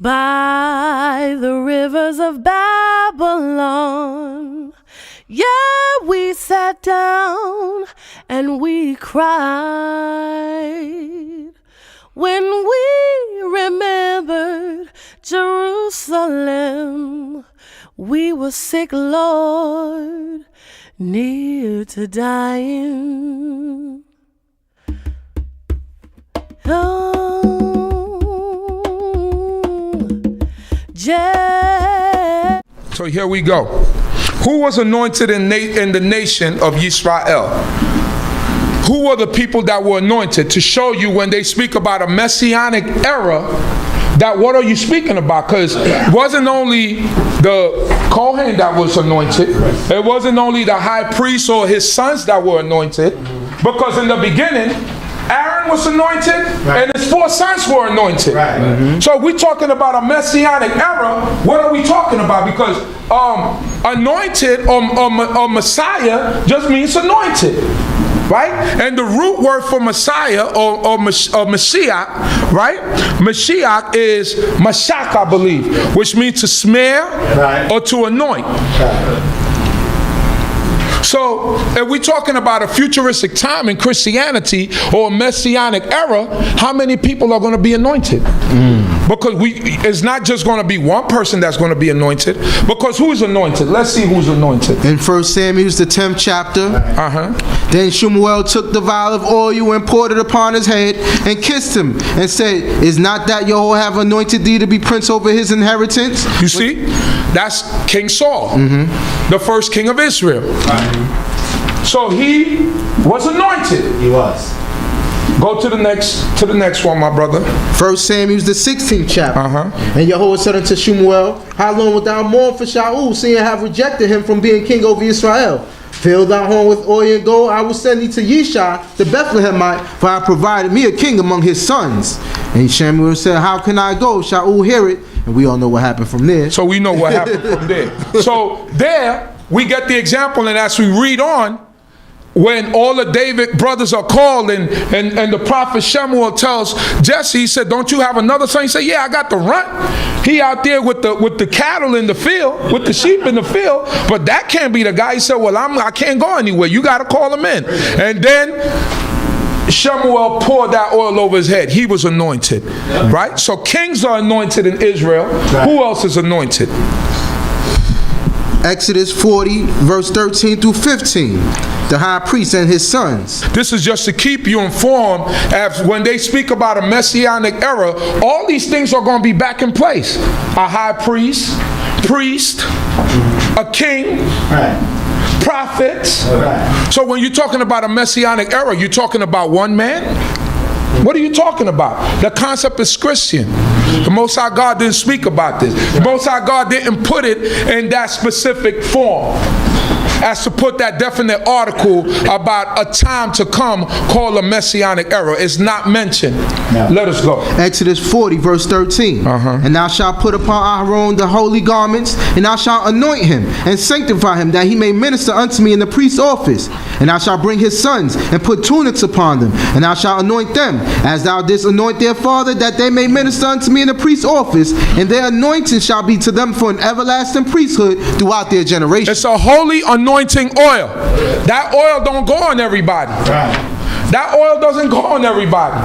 by the rivers of Babylon. Yeah, we sat down and we cried when we remembered Jerusalem. We were sick, Lord, near to dying. So here we go. Who was anointed in the nation of Yisrael? Who were the people that were anointed? To show you when they speak about a messianic era, that what are you speaking about? Because it wasn't only the Kohen that was anointed. It wasn't only the high priest or his sons that were anointed. Because in the beginning, Aaron was anointed, and his 4 sons were anointed. So we're talking about a messianic era. What are we talking about? Because anointed or Messiah just means anointed. Right? And the root word for Messiah or Mashiach, right? Mashiach is Mashak, I believe, which means to smear or to anoint. So, if we're talking about a futuristic time in Christianity or a messianic era, how many people are going to be anointed? Because it's not just going to be one person that's going to be anointed, because who's anointed? Let's see who's anointed. In 1 Samuel, the 10th chapter, then Shemuel took the vial of oil and poured it upon his head and kissed him and said, is not that Yahweh have anointed thee to be prince over his inheritance? You see, that's King Saul, the first king of Israel. So he was anointed. He was. Go to the next one, my brother. 1 Samuel, the 16th chapter. And Yahweh said unto Shemuel, how long wilt thou mourn for Shaul, seeing I have rejected him from being king over Israel? Fill thy horn with oil and gold. I will send thee to Yishai the Bethlehemite, for I provided me a king among his sons. And Shemuel said, how can I go? Shaul hear it. And we all know what happened from there. So we know what happened from there. So there we get the example, and as we read on, when all the David brothers are called and the prophet Shemuel tells Jesse, he said, don't you have another son? He said, yeah, I got the runt. He out there with the cattle in the field, with the sheep in the field, but that can't be the guy. He said, well, I can't go anywhere. You got to call him in. And then Shemuel poured that oil over his head. He was anointed, right? So kings are anointed in Israel. Who else is anointed? Exodus 40, verse 13 through 15. The high priest and his sons. This is just to keep you informed, as when they speak about a messianic era, all these things are going to be back in place. A high priest, a king, prophets. So when you're talking about a messianic era, you're talking about one man? What are you talking about? The concept is Christian. The Most High God didn't speak about this. The Most High God didn't put it in that specific form as to put that definite article about a time to come called a messianic era. It's not mentioned. Let us go. Exodus 40, verse 13. And thou shalt put upon Aaron the holy garments, and thou shalt anoint him, and sanctify him, that he may minister unto me in the priest's office. And thou shalt bring his sons, and put tunics upon them, and thou shalt anoint them, as thou didst anoint their father, that they may minister unto me in the priest's office, and their anointing shall be to them for an everlasting priesthood throughout their generations. It's a holy anointing oil. That oil don't go on everybody. That oil doesn't go on everybody.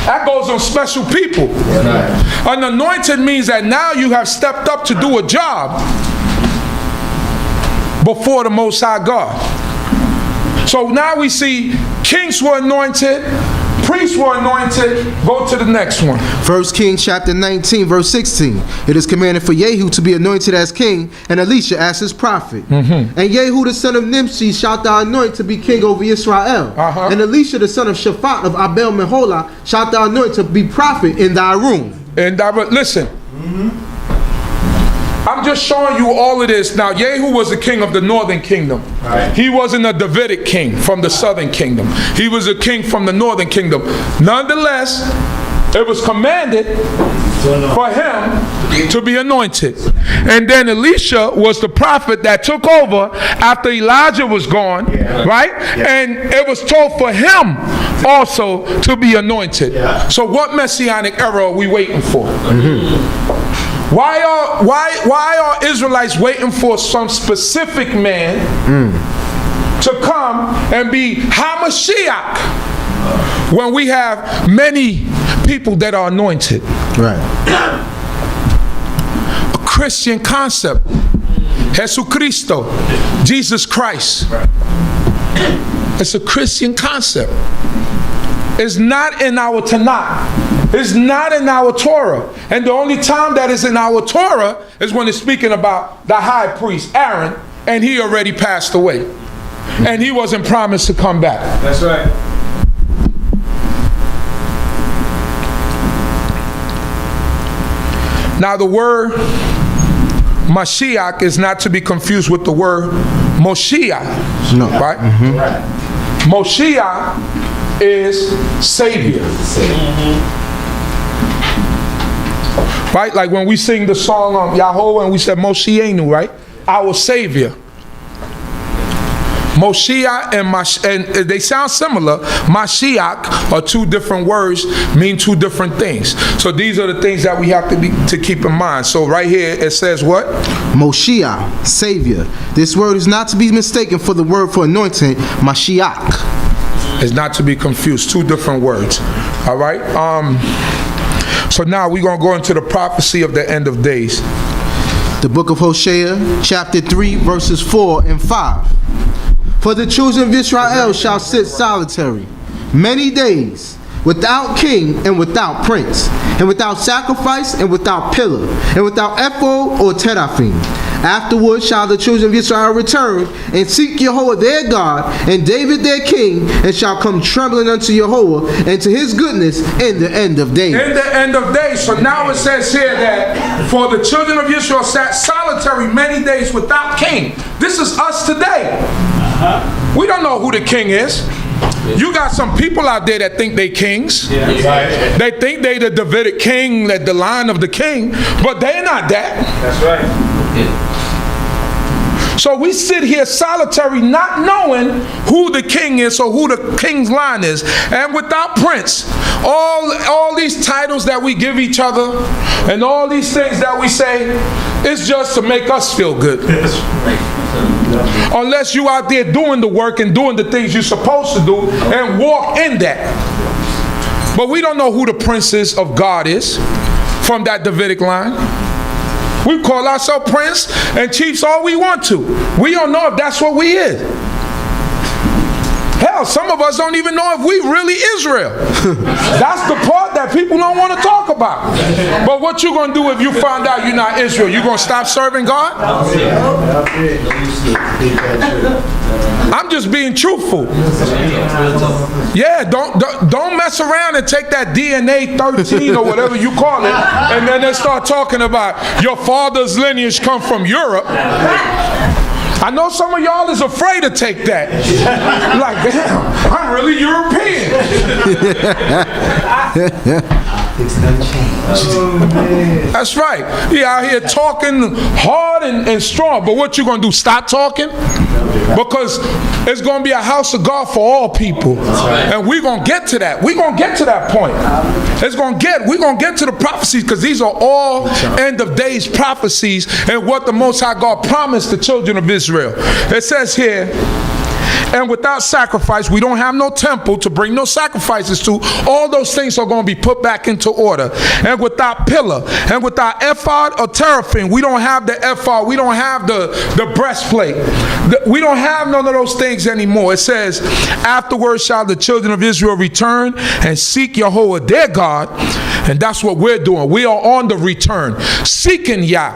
That goes on special people. An anointed means that now you have stepped up to do a job before the Most High God. So now we see kings were anointed, priests were anointed. Go to the next one. 1 Kings chapter 19, verse 16. It is commanded for Jehu to be anointed as king, and Elisha as his prophet. And Jehu the son of Nimshi shalt thou anoint to be king over Israel. And Elisha the son of Shaphat of Abel Meholah shalt thou anoint to be prophet in thy room. And listen. I'm just showing you all of this. Now, Jehu was the king of the northern kingdom. He wasn't a Davidic king from the southern kingdom. He was a king from the northern kingdom. Nonetheless, it was commanded for him to be anointed. And then Elisha was the prophet that took over after Elijah was gone, right? And it was told for him also to be anointed. So what messianic era are we waiting for? Why are Israelites waiting for some specific man to come and be Hamashiach when we have many people that are anointed? Right. A Christian concept. Jesucristo, Jesus Christ. It's a Christian concept. It's not in our Tanakh. It's not in our Torah. And the only time that is in our Torah is when it's speaking about the high priest, Aaron, and he already passed away. And he wasn't promised to come back. That's right. Now the word Mashiach is not to be confused with the word Moshiach. No. Right? Moshiach is Savior. Right? Like when we sing the song Yahweh and we said Moshienu, right? Our Savior. Moshiach and they sound similar. Mashiach are two different words, mean two different things. So these are the things that we have to keep in mind. So right here it says what? Moshiach, Savior. This word is not to be mistaken for the word for anointing, Mashiach. It's not to be confused. Two different words. All right. So now we're gonna go into the prophecy of the end of days. The book of Hosea, chapter 3, verses 4 and 5. For the children of Israel shall sit solitary many days, without king and without prince, and without sacrifice and without pillar, and without ephod or teraphim. Afterward shall the children of Israel return and seek Jehovah their God and David their king, and shall come trembling unto Jehovah and to his goodness in the end of days. In the end of days. So now it says here that for the children of Israel sat solitary many days without king. This is us today. We don't know who the king is. You got some people out there that think they kings. They think they the Davidic king, that the line of the king, but they're not that. That's right. So we sit here solitary, not knowing who the king is or who the king's line is, and without prince. All these titles that we give each other, and all these things that we say, it's just to make us feel good. Unless you out there doing the work and doing the things you're supposed to do and walk in that. But we don't know who the princes of God is from that Davidic line. We call ourselves prince and chiefs all we want to. We don't know if that's what we is. Hell, some of us don't even know if we really Israel. That's the part that people don't want to talk about. But what you gonna do if you find out you're not Israel? You gonna stop serving God? I'm just being truthful. Yeah, don't mess around and take that DNA 13 or whatever you call it, and then they start talking about your father's lineage come from Europe. I know some of y'all is afraid to take that. Like, damn, I'm really European. That's right. He out here talking hard and strong. But what you gonna do? Stop talking? Because it's gonna be a house of God for all people, and we're gonna get to that. We're gonna get to that point. We're gonna get to the prophecies, because these are all end of days prophecies and what the Most High God promised the children of Israel. It says here, and without sacrifice, we don't have no temple to bring no sacrifices to. All those things are going to be put back into order. And without pillar, and without ephod or teraphim, we don't have the ephod, we don't have the breastplate. We don't have none of those things anymore. It says, afterwards shall the children of Israel return and seek Jehovah their God. And that's what we're doing. We are on the return, seeking Yah.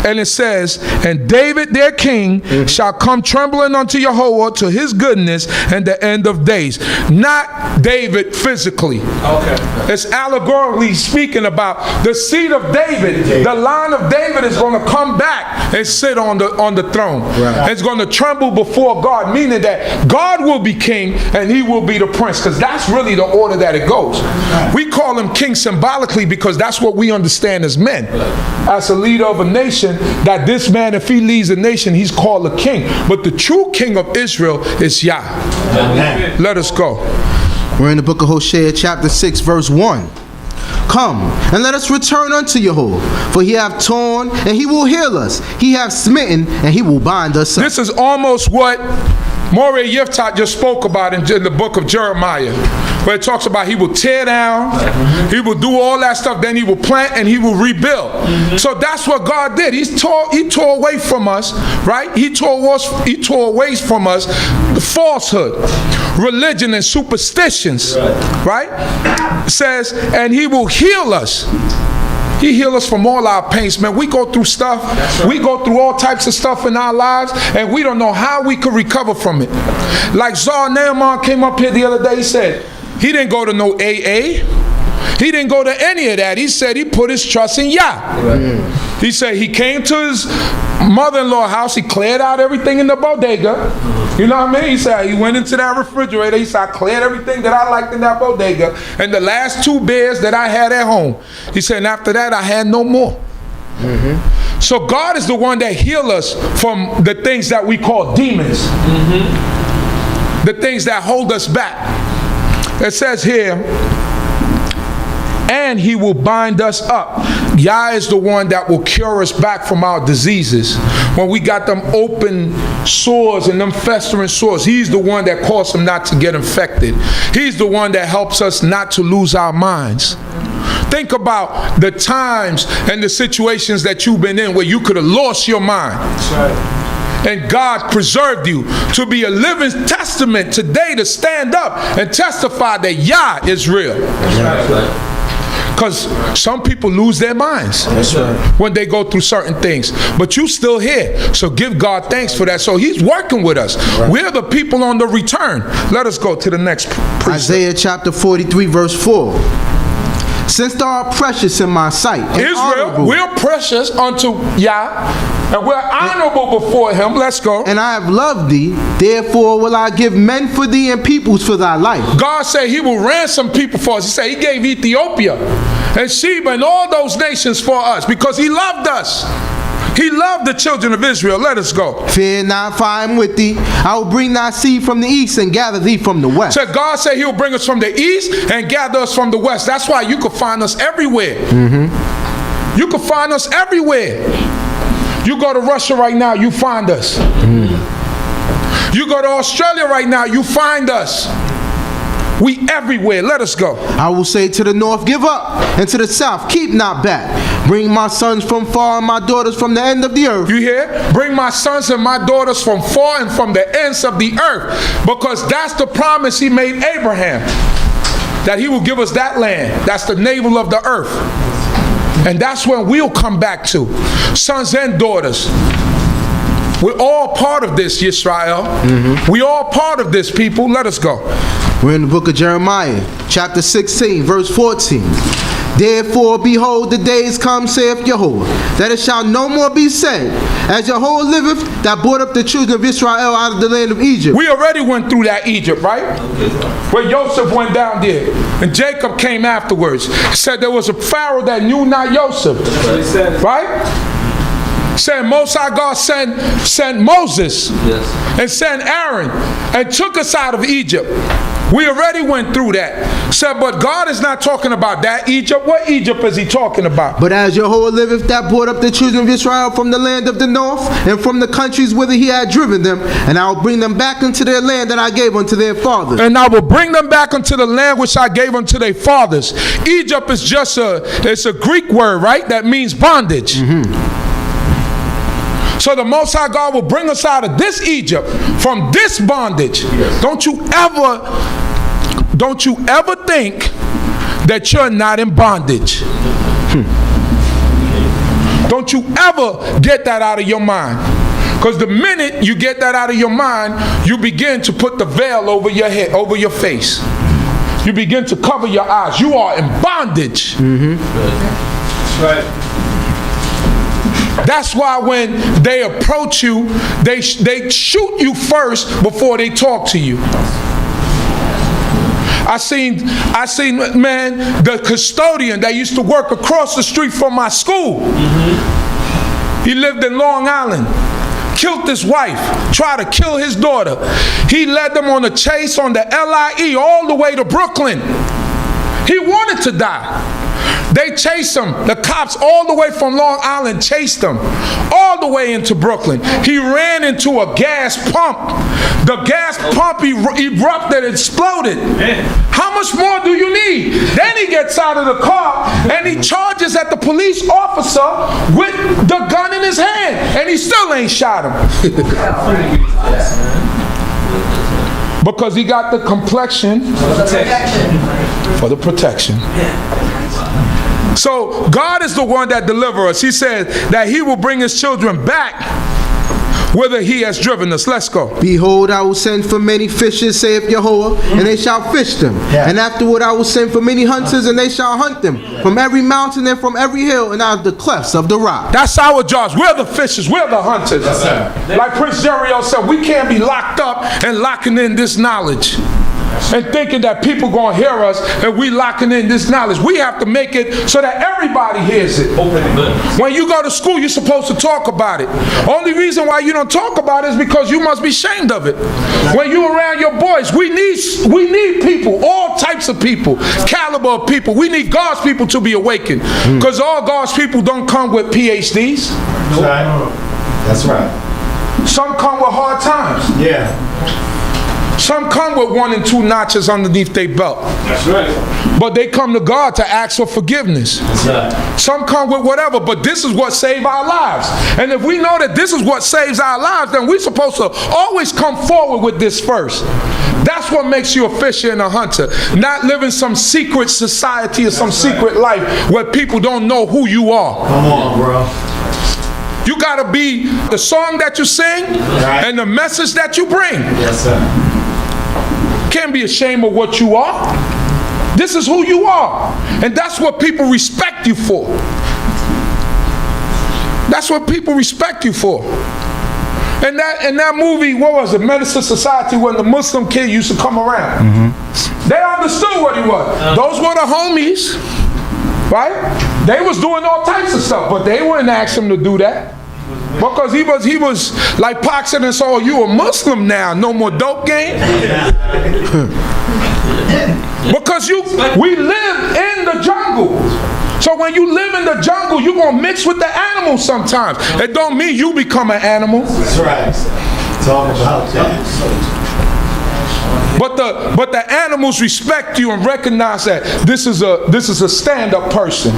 And it says, and David their king shall come trembling unto Jehovah to his goodness and the end of days. Not David physically. Okay. It's allegorically speaking about the seed of David. The line of David is going to come back and sit on the throne. Right. It's going to tremble before God, meaning that God will be king and he will be the prince, because that's really the order that it goes. We call him king symbolically because that's what we understand as men. As a leader of a nation, that this man, if he leads a nation, he's called a king. But the true king of Israel is Yah. Amen. Let us go. We're in the book of Hosea, chapter 6, verse 1. Come, and let us return unto Yahweh, for he hath torn, and he will heal us. He hath smitten, and he will bind us up. This is almost what Moreh Yiftach just spoke about in the book of Jeremiah, where it talks about he will tear down, he will do all that stuff, then he will plant and he will rebuild. So that's what God did. He tore away from us, right? He tore away from us the falsehood, religion, and superstitions, right? It says, and he will heal us. He healed us from all our pains, man. We go through stuff. Right. We go through all types of stuff in our lives, and we don't know how we could recover from it. Like Zar Naaman came up here the other day. He said he didn't go to no AA. He didn't go to any of that. He said he put his trust in Yah. Right. He said he came to his mother-in-law's house. He cleared out everything in the bodega. You know what I mean? He said he went into that refrigerator. He said, I cleared everything that I liked in that bodega. And the last 2 beers that I had at home. He said, and after that, I had no more. So God is the one that heals us from the things that we call demons. The things that hold us back. It says here, and he will bind us up. Yah is the one that will cure us back from our diseases. When we got them open sores and them festering sores, he's the one that caused them not to get infected. He's the one that helps us not to lose our minds. Think about the times and the situations that you've been in where you could have lost your mind. That's right. And God preserved you to be a living testament today to stand up and testify that Yah is real. That's right. Because some people lose their minds when they go through certain things. But you still here. So give God thanks for that. So he's working with us. Right. We're the people on the return. Let us go to the next precept. Isaiah chapter 43 verse 4. Since thou art precious in my sight. Israel, we're precious unto Yah. And we're honorable before him. Let's go. And I have loved thee, therefore will I give men for thee and peoples for thy life. God said he will ransom people for us. He said he gave Ethiopia and Sheba and all those nations for us because he loved us. He loved the children of Israel. Let us go. Fear not, for I am with thee. I will bring thy seed from the east and gather thee from the west. So God said he will bring us from the east and gather us from the west. That's why you can find us everywhere. You can find us everywhere. You go to Russia right now, you find us. You go to Australia right now, you find us. We everywhere. Let us go. I will say to the north, give up, and to the south, keep not back. Bring my sons from far and my daughters from the end of the earth. You hear? Bring my sons and my daughters from far and from the ends of the earth. Because that's the promise he made Abraham. That he will give us that land. That's the navel of the earth. And that's when we'll come back to. Sons and daughters. We're all part of this, Yisrael. We all part of this, people. Let us go. We're in the book of Jeremiah, chapter 16, verse 14. Therefore, behold, the days come, saith Yahweh, that it shall no more be said, as Yahweh liveth, that brought up the children of Israel out of the land of Egypt. We already went through that Egypt, right? Where Joseph went down there, and Jacob came afterwards. He said there was a Pharaoh that knew not Joseph, right? Said Most High God sent Moses and sent Aaron and took us out of Egypt. We already went through that. Said, but God is not talking about that Egypt. What Egypt is he talking about? But as Yahweh liveth, that brought up the children of Israel from the land of the north and from the countries whither he had driven them, and I will bring them back unto their land that I gave unto their fathers. And I will bring them back unto the land which I gave unto their fathers. Egypt is just it's a Greek word, right? That means bondage. So the Most High God will bring us out of this Egypt, from this bondage. Yes. Don't you ever think that you're not in bondage. Don't you ever get that out of your mind. Because the minute you get that out of your mind, you begin to put the veil over your head, over your face. You begin to cover your eyes. You are in bondage. That's right. That's why when they approach you, they shoot you first before they talk to you. I seen, man, the custodian that used to work across the street from my school. He lived in Long Island. killed his wife, tried to kill his daughter. He led them on a chase on the LIE all the way to Brooklyn. He wanted to die. They chased him. The cops all the way from Long Island chased him all the way into Brooklyn. He ran into a gas pump. The gas pump erupted, exploded. How much more do you need? Then he gets out of the car and he charges at the police officer with the gun in his hand, and he still ain't shot him. Because he got the complexion for the protection. So God is the one that delivers us. He said that he will bring his children back whither he has driven us. Let's go. Behold, I will send for many fishers, saith Yahuwah, and they shall fish them. Yeah. And afterward I will send for many hunters, and they shall hunt them from every mountain and from every hill and out of the clefts of the rock. That's our jobs. We're the fishers. We're the hunters. Like Prince Jeriel said, we can't be locked up and locking in this knowledge and thinking that people gonna hear us and we locking in this knowledge. We have to make it so that everybody hears it. When you go to school, you're supposed to talk about it. Only reason why you don't talk about it is because you must be ashamed of it. When you around your boys, we need people, all types of people, caliber of people. We need God's people to be awakened, because all God's people don't come with PhDs. That's right. That's right. Some come with hard times. Yeah. Some come with 1 and 2 notches underneath their belt. That's right. But they come to God to ask for forgiveness. That's right. Some come with whatever, but this is what saves our lives. And if we know that this is what saves our lives, then we're supposed to always come forward with this first. That's what makes you a fisher and a hunter. Not living some secret society or some secret life where people don't know who you are. Come on, bro. You gotta be the song that you sing and the message that you bring. Yes, sir. Can't be ashamed of what you are. This is who you are, and that's what people respect you for. That's what people respect you for. And that movie, what was it, Medicine Society, when the Muslim kid used to come around, they understood what he was. Those were the homies, right? They was doing all types of stuff, but they wouldn't ask him to do that. Because he was like Pac said, and so you a Muslim now, no more dope game. Because we live in the jungle. So when you live in the jungle, you're gonna mix with the animals sometimes. It don't mean you become an animal. That's right. Talk about that. But the animals respect you and recognize that this is a stand-up person.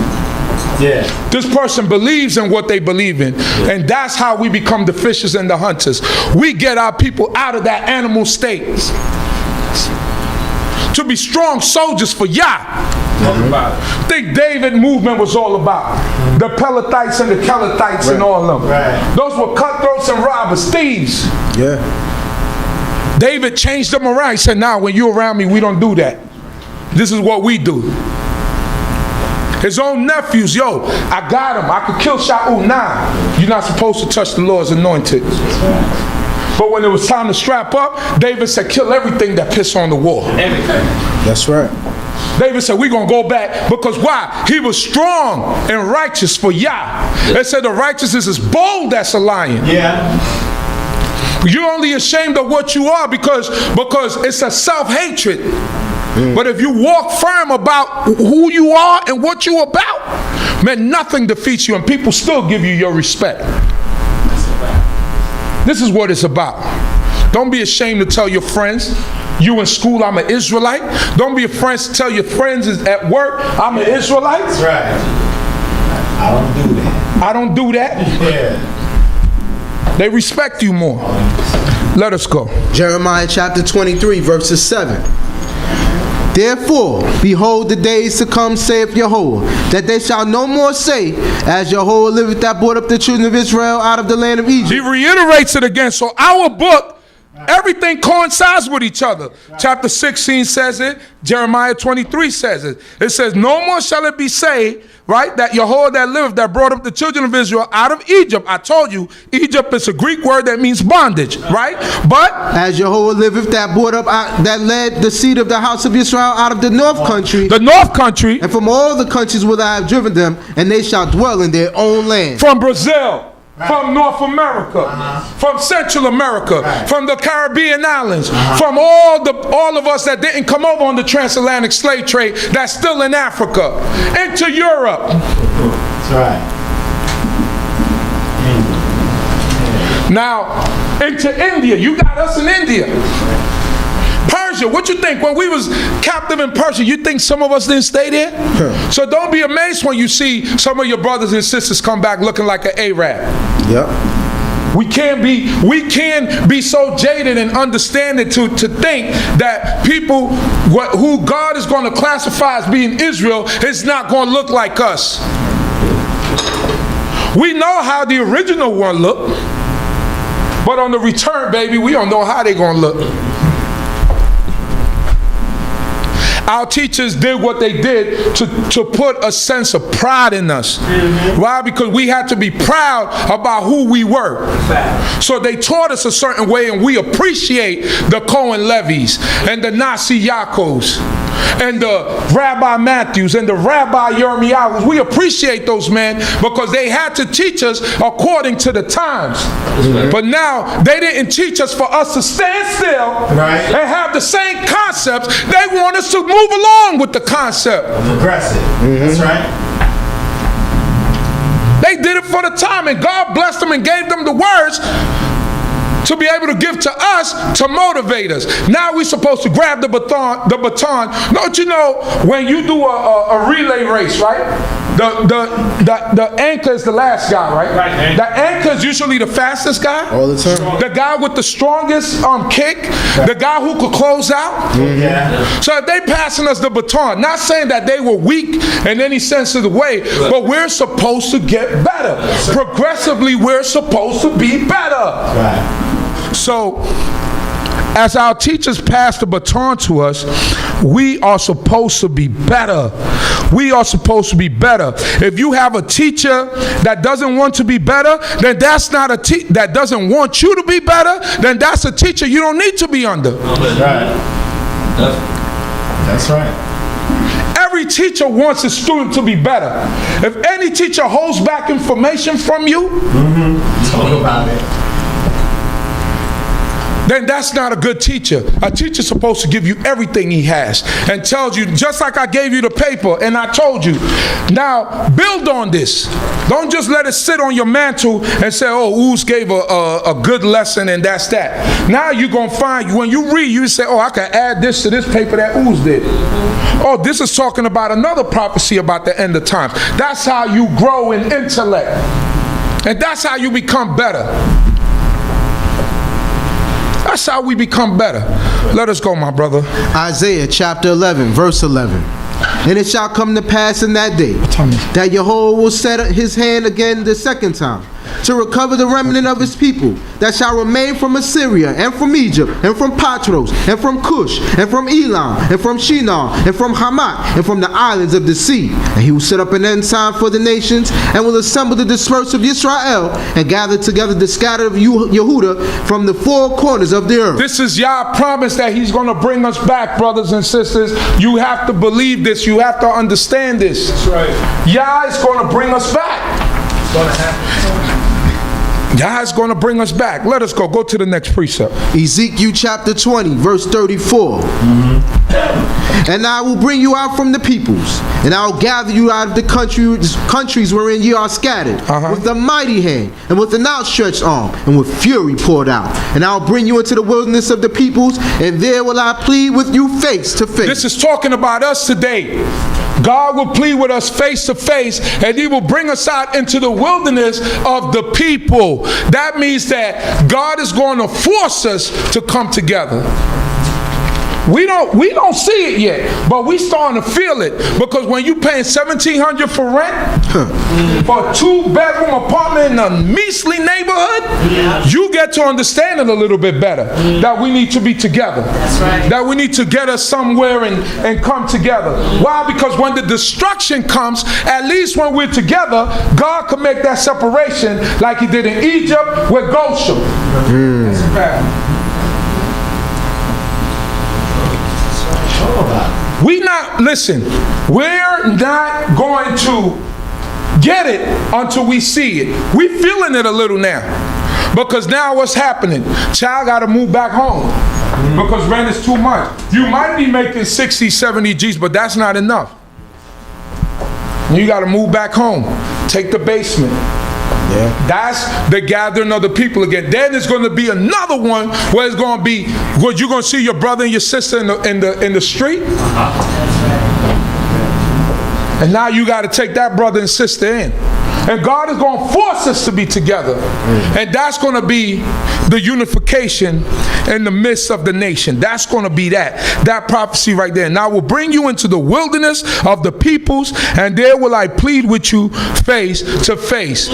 Yeah. This person believes in what they believe in. And that's how we become the fishers and the hunters. We get our people out of that animal state to be strong soldiers for Yah. I think David movement was all about the Pelethites and the Kelethites and all of them. Right. Those were cutthroats and robbers, thieves. Yeah. David changed them around. He said, "Now, when you're around me, we don't do that. This is what we do." His own nephews, yo, I got him. I could kill Shaul. Nah, you're not supposed to touch the Lord's anointed. But when it was time to strap up, David said, kill everything that piss on the wall. Everything. That's right. David said, we're going to go back. Because why? He was strong and righteous for Yah. They said the righteousness is bold as a lion. Yeah. You're only ashamed of what you are because it's a self-hatred. But if you walk firm about who you are and what you're about, man, nothing defeats you and people still give you your respect. This is what it's about. Don't be ashamed to tell your friends, you in school, I'm an Israelite. Don't be afraid to tell your friends at work, I'm an Israelite. That's right. I don't do that. I don't do that. Yeah. They respect you more. Let us go. Jeremiah chapter 23, verses 7. Therefore, behold the days to come, saith Yahuwah, that they shall no more say, as Yahuwah liveth that brought up the children of Israel out of the land of Egypt. He reiterates it again. So our book, everything coincides with each other. Chapter 16 says it. Jeremiah 23 says it. It says, no more shall it be said, right, that Yahuwah that liveth, that brought up the children of Israel out of Egypt. I told you, Egypt is a Greek word that means bondage, right? But as Yahuwah liveth, that brought up, that led the seed of the house of Israel out of the north country. The north country. And from all the countries whither I have driven them, and they shall dwell in their own land. From Brazil. from North America, from Central America, from the Caribbean islands, from all of us that didn't come over on the transatlantic slave trade that's still in Africa, into Europe. That's right. Now, into India. You got us in India. Persia, what you think? When we was captive in Persia, you think some of us didn't stay there? So don't be amazed when you see some of your brothers and sisters come back looking like an Arab. Yep. We can be so jaded and understanding to think that people who God is going to classify as being Israel is not going to look like us. We know how the original one looked, but on the return, baby, we don't know how they're going to look. Our teachers did what they did to put a sense of pride in us. Why? Because we had to be proud about who we were. So they taught us a certain way, and we appreciate the Cohen Levies and the Nasi Yaakos and the Rabbi Matthews and the Rabbi Yirmiyahu. We appreciate those men because they had to teach us according to the times. But now they didn't teach us for us to stand still and have the same concepts. They want us to move along with the concept. Aggressive. That's right. They did it for the time, and God blessed them and gave them the words to be able to give to us to motivate us. Now we're supposed to grab the baton. Don't you know when you do a relay race, right? The anchor is the last guy, right? The anchor is usually the fastest guy. All the time. The guy with the strongest kick. The guy who could close out. So if they passing us the baton, not saying that they were weak in any sense of the way, but we're supposed to get better. Progressively, we're supposed to be better. So, as our teachers pass the baton to us, we are supposed to be better. We are supposed to be better. If you have a teacher that doesn't want to be better, then that's not a teacher that doesn't want you to be better, then that's a teacher you don't need to be under. That's right. Every teacher wants a student to be better. If any teacher holds back information from you, Talk about it. then that's not a good teacher. A teacher's supposed to give you everything he has and tells you, just like I gave you the paper and I told you, now build on this. Don't just let it sit on your mantle and say, oh, Ooze gave a good lesson and that's that. Now you're going to find, when you read, you say, oh, I can add this to this paper that Ooze did. Oh, this is talking about another prophecy about the end of times. That's how you grow in intellect. And that's how you become better. That's how we become better. Let us go, my brother. Isaiah chapter 11, verse 11. And it shall come to pass in that day that Jehovah will set his hand again the second time to recover the remnant of his people that shall remain from Assyria and from Egypt and from Patros and from Cush and from Elam and from Shinar and from Hamat and from the islands of the sea. And he will set up an ensign for the nations and will assemble the dispersed of Yisrael and gather together the scattered of Yehuda from the four corners of the earth. This is Yah promise that he's going to bring us back, brothers and sisters. You have to believe this. You have to understand this. That's right. Yah is going to bring us back. It's going to happen. Yah is going to bring us back. Let us go. Go to the next precept. Ezekiel chapter 20, verse 34. And I will bring you out from the peoples, and I will gather you out of the countries wherein ye are scattered, with a mighty hand, and with an outstretched arm, and with fury poured out. And I will bring you into the wilderness of the peoples, and there will I plead with you face to face. This is talking about us today. God will plead with us face to face, and he will bring us out into the wilderness of the people. That means that God is going to force us to come together. We don't see it yet, but we starting to feel it, because when you paying $1,700 for rent for a 2-bedroom apartment in a measly neighborhood, you get to understand it a little bit better, that we need to be together. That's right. That we need to get us somewhere and come together. Why? Because when the destruction comes, at least when we're together, God can make that separation like he did in Egypt with Goshen. That's bad. We're not going to get it until we see it. We feeling it a little now. Because now what's happening? Child got to move back home. Because rent is too much. You might be making 60, 70 G's, but that's not enough. You got to move back home. Take the basement. Yeah. That's the gathering of the people again. Then there's going to be another one where it's going to be, where you're going to see your brother and your sister in the street. And now you got to take that brother and sister in. And God is going to force us to be together. And that's going to be the unification in the midst of the nation. That's going to be that prophecy right there. And I will bring you into the wilderness of the peoples, and there will I plead with you face to face.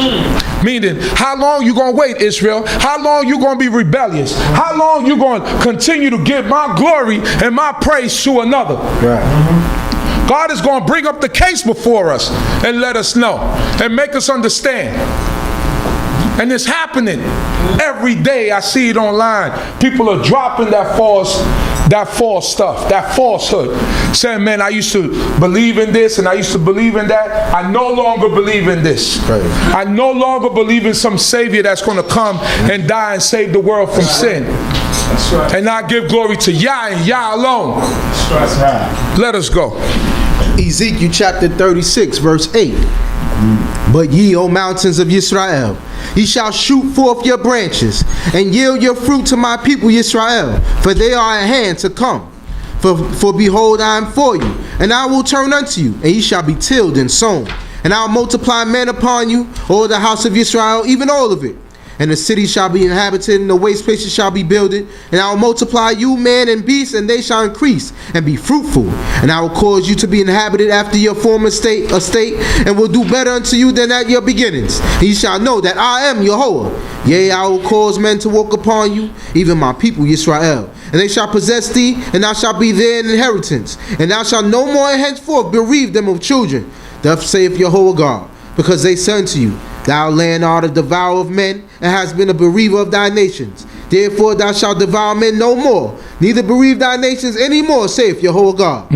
Meaning, how long you going to wait, Israel? How long you going to be rebellious? How long you going to continue to give my glory and my praise to another? Right. God is going to bring up the case before us and let us know and make us understand. And it's happening every day. I see it online. People are dropping that false stuff, that falsehood, saying, man, I used to believe in this and I used to believe in that. I no longer believe in this. Right. I no longer believe in some savior that's going to come and die and save the world from sin. That's right. And not give glory to Yah and Yah alone. That's right. Let us go. Ezekiel chapter 36, verse 8. But ye, O mountains of Yisrael, ye shall shoot forth your branches, and yield your fruit to my people Yisrael, for they are at hand to come. For behold, I am for you, and I will turn unto you, and ye shall be tilled and sown. And I will multiply men upon you, all the house of Yisrael, even all of it. And the city shall be inhabited, and the waste places shall be builded. And I will multiply you, man and beast, and they shall increase and be fruitful. And I will cause you to be inhabited after your former estate, and will do better unto you than at your beginnings. And ye shall know that I am Yahweh. Yea, I will cause men to walk upon you, even my people Yisrael. And they shall possess thee, and thou shalt be their inheritance. And thou shalt no more henceforth bereave them of children. Thus saith Yahweh God, because they said unto you, thou land art a devourer of men, and hast been a bereaver of thy nations. Therefore thou shalt devour men no more, neither bereave thy nations any more, saith Yahweh God.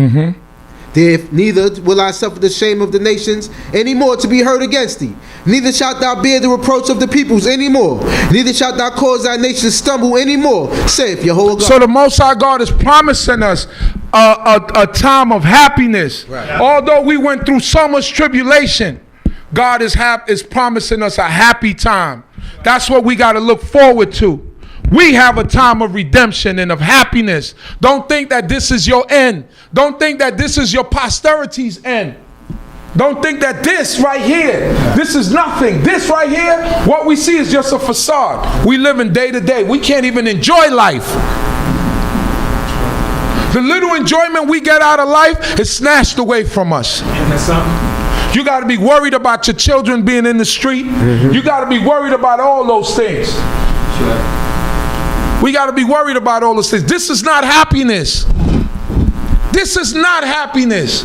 Neither will I suffer the shame of the nations any more to be heard against thee. Neither shalt thou bear the reproach of the peoples any more. Neither shalt thou cause thy nations stumble any more, saith Yahweh God. So the Most High God is promising us a time of happiness. Right. Although we went through so much tribulation, God is promising us a happy time. That's what we got to look forward to. We have a time of redemption and of happiness. Don't think that this is your end. Don't think that this is your posterity's end. Don't think that this right here, this is nothing. This right here, what we see is just a facade. We live in day to day. We can't even enjoy life. The little enjoyment we get out of life is snatched away from us. You got to be worried about your children being in the street. You got to be worried about all those things. We got to be worried about all those things. This is not happiness. This is not happiness.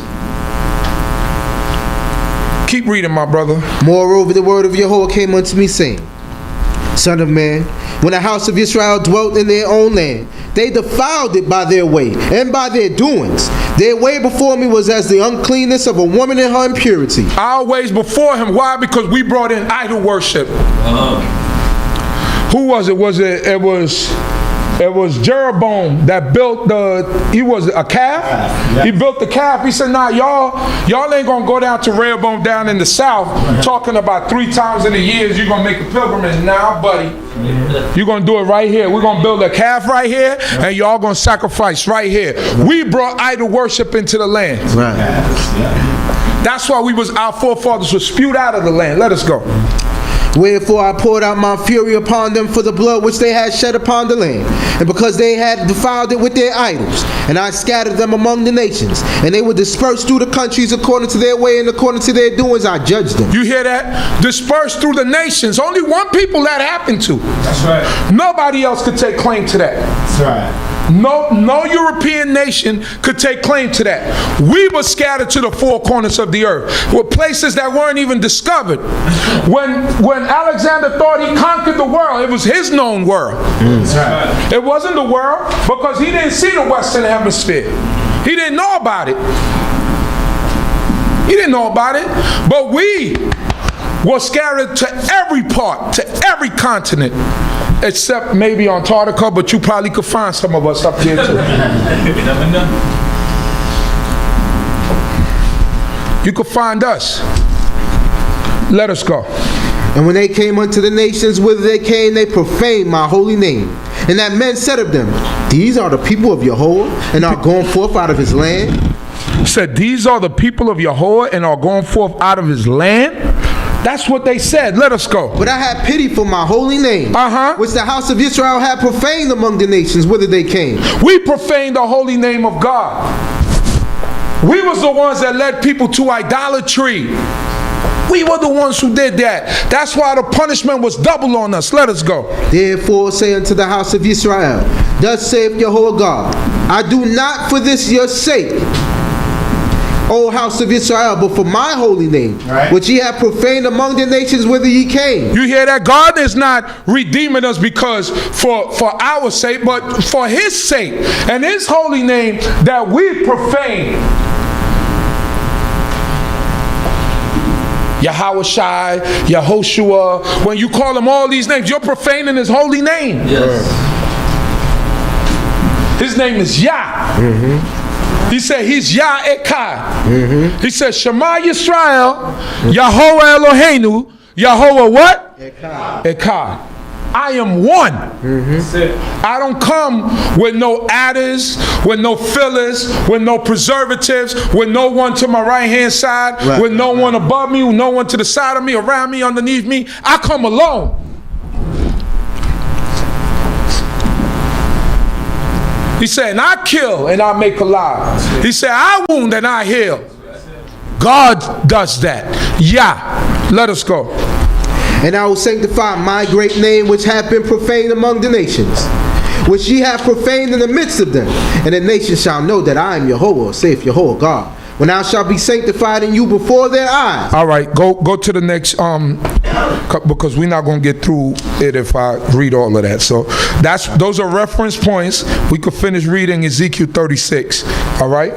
Keep reading, my brother. Moreover, the word of Yahweh came unto me, saying, Son of man, when the house of Israel dwelt in their own land, they defiled it by their way and by their doings. Their way before me was as the uncleanness of a woman in her impurity. Our ways before him. Why? Because we brought in idol worship. Who was it? It was Jeroboam that built he was a calf. Yeah. He built the calf. He said, nah, y'all ain't gonna go down to Rehoboam down in the south talking about 3 times in a year you're gonna make a pilgrimage. Nah, buddy. You're gonna do it right here. We're gonna build a calf right here, and y'all gonna sacrifice right here. We brought idol worship into the land. Right. That's why our forefathers were spewed out of the land. Let us go. Wherefore I poured out my fury upon them for the blood which they had shed upon the land, and because they had defiled it with their idols. And I scattered them among the nations, and they were dispersed through the countries according to their way and according to their doings I judged them. You hear that? Dispersed through the nations. Only one people that happened to. That's right. Nobody else could take claim to that. That's right. No European nation could take claim to that. We were scattered to the 4 corners of the earth, with places that weren't even discovered. When Alexander thought he conquered the world, it was his known world. That's right. It wasn't the world, because he didn't see the Western Hemisphere. He didn't know about it. He didn't know about it. But we was scattered to every part, to every continent, except maybe Antarctica, but you probably could find some of us up there too. You could find us. Let us go. And when they came unto the nations whither they came, they profaned my holy name. And that men said of them, these are the people of Yahweh, and are gone forth out of his land. Said, these are the people of Yahweh, and are gone forth out of his land. That's what they said. Let us go. But I had pity for my holy name, which the house of Israel had profaned among the nations whither they came. We profaned the holy name of God. We was the ones that led people to idolatry. We were the ones who did that. That's why the punishment was double on us. Let us go. Therefore say unto the house of Israel, thus saith Jehovah God, I do not for this your sake, O house of Israel, but for my holy name, which ye have profaned among the nations whither ye came. You hear that? God is not redeeming us because for our sake, but for his sake and his holy name that we profane. Yahushai, Yahoshua, when you call him all these names, you're profaning his holy name. Yes. His name is Yah. He said he's Yah Echad. He said Shema Yisrael, Yahweh Eloheinu, Yahweh what? Echad. I am one. I don't come with no adders, with no fillers, with no preservatives, with no one to my right hand side, with no one above me, with no one to the side of me, around me, underneath me. I come alone. He said, and I kill and I make alive. He said, I wound and I heal. God does that. Yah. Let us go. And I will sanctify my great name which hath been profaned among the nations, which ye have profaned in the midst of them. And the nations shall know that I am Yahweh, saith Yahweh God, when I shall be sanctified in you before their eyes. All right, go to the next, because we're not going to get through it if I read all of that. So those are reference points. We could finish reading Ezekiel 36. All right.